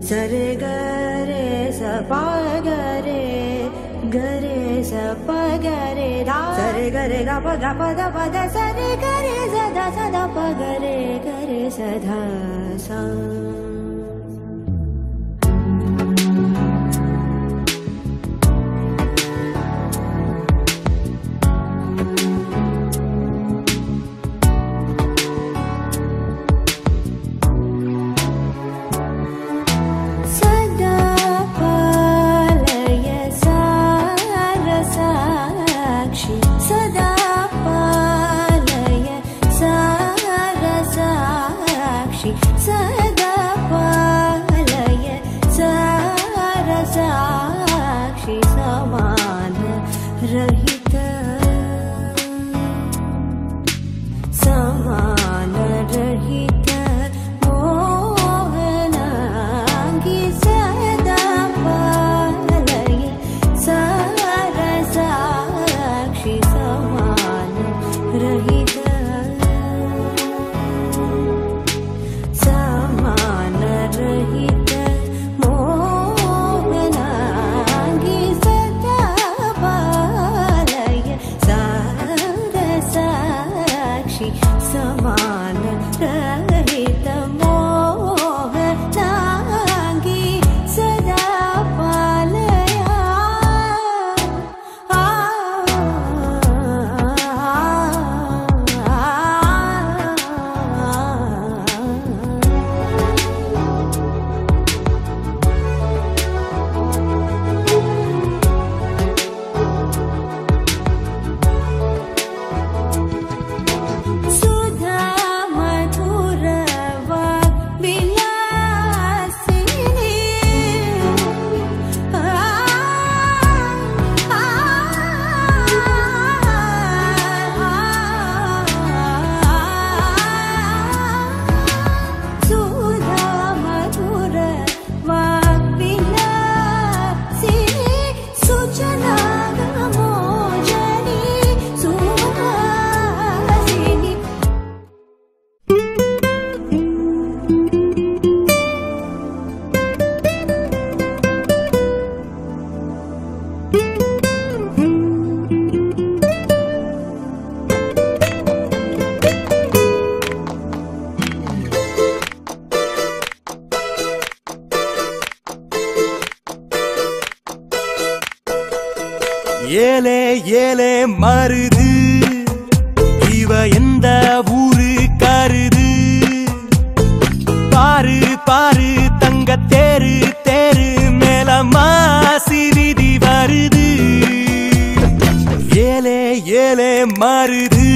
Sare gare sa pa gare gare sa pa gare da sare gare ga pa da pa sare gare sa da pa gare gare sa dha sa ஏலே ஏலே மருது இவ எந்த ஊரு கருது பாரு பாரு தங்க தேரு தேரு மேல மாசி விதி வருது ஏலே ஏலே மருது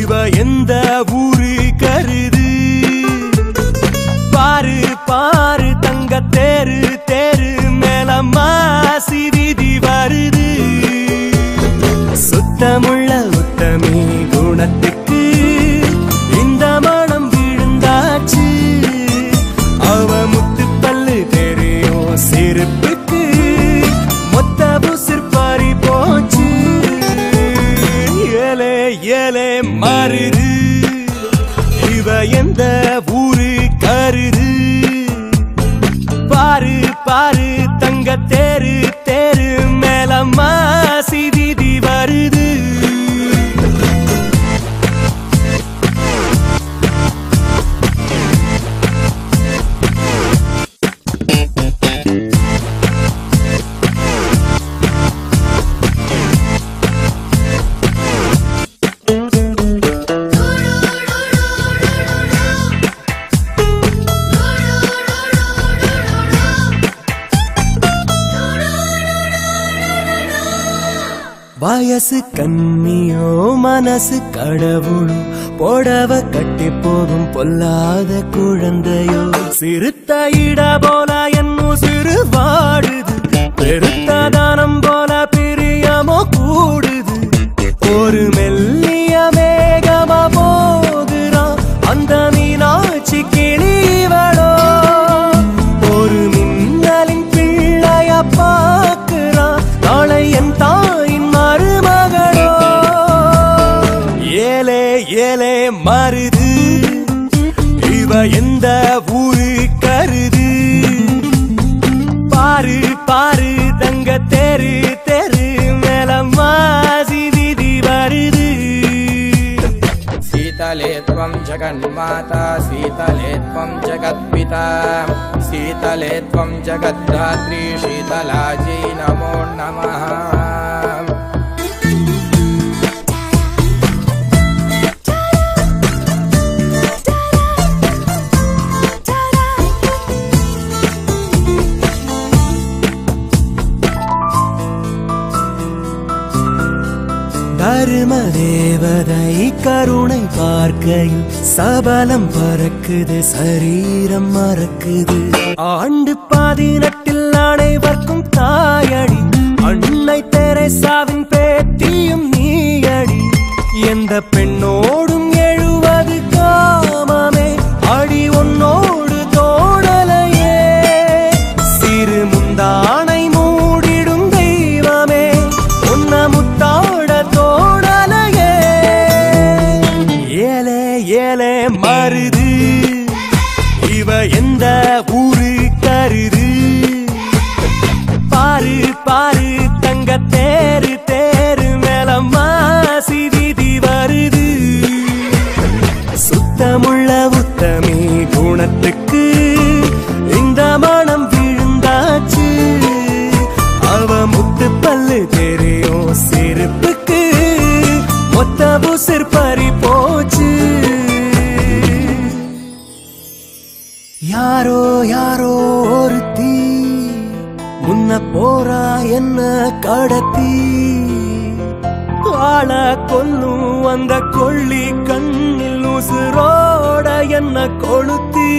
இவ எந்த ஊரு கருது பாரு பாரு தங்க தேரு தேரு மேல மாசி விதி வருது சுத்தமுள்ள உத்தமி குணத்துக்கு இந்த மனம் விழுந்தாச்சு அவ முத்து பல்லு தெரியும் சிரிப்புக்கு மொத்த புசிற்பாரி போச்சு ஏலே ஏலே மருது இவ எந்த ஊரு கருது பாரு பாரு தங்க தேரு தேரு மேல மாசி விதி வருது No, no. வயசு கண்ணியோ மனசு கடவுளோ போடவ கட்டி போகும் பொல்லாத குழந்தையோ சிறுத்த இட போல என்னும் சிறு வாடுது பெருத்த தானம் போல பிரியமோ கூடுது ஒரு மெல்லிய மேகமா போகிறான் அந்த மீனாட்சி கிளிவளோ ஒரு மின்னலின் பிள்ளைய பார்க்கிறான் நாளை என் தாயின் மருமகளோ ஏலே ஏலே மருது இவ எந்த ஊரு கருது பாரு பாரு தங்க தெரு தெரு மேல மாசி வீதி வருது शीतले त्वं जगन्माता शीतले त्वं जगत्पिता शीतले त्वं जगद्धात्री शीतलाजी नमो नमः தர்ம தேவதை கருணை பார்க்கையில் சபலம் பறக்குது சரீரம் மறக்குது ஆண்டு 18 அனைவர்க்கும் தாயடி அன்னை தெரேசாவின் பேத்தியும் நீயடி எந்த பெண்ணோடும் 70 காமமே அடி உன்னோடு தோடலையே சிறு முந்தானை மூடிடும் தெய்வமே உன்ன முத்தாட தோடலையே ஏலே ஏலே மருது இவ எந்த ஊரு கருது பாரு பாரு தங்க தேரு தேரு மேல மாசி வீதி வருது சுத்தமுள்ள உத்தமி குணத்துக்கு இந்த மனம் விழுந்தாச்சு அவ முத்து பல்லு தெரியும் செருப்புக்கு மொத்த புசிர் பறி போச்சு யாரோ யாரோ ஒருத்தி முன்ன போறா என்ன கடத்தி ஆள கொல்லும் அந்த கொள்ளி கண்ணில் உசுரோட என்ன கொளுத்தி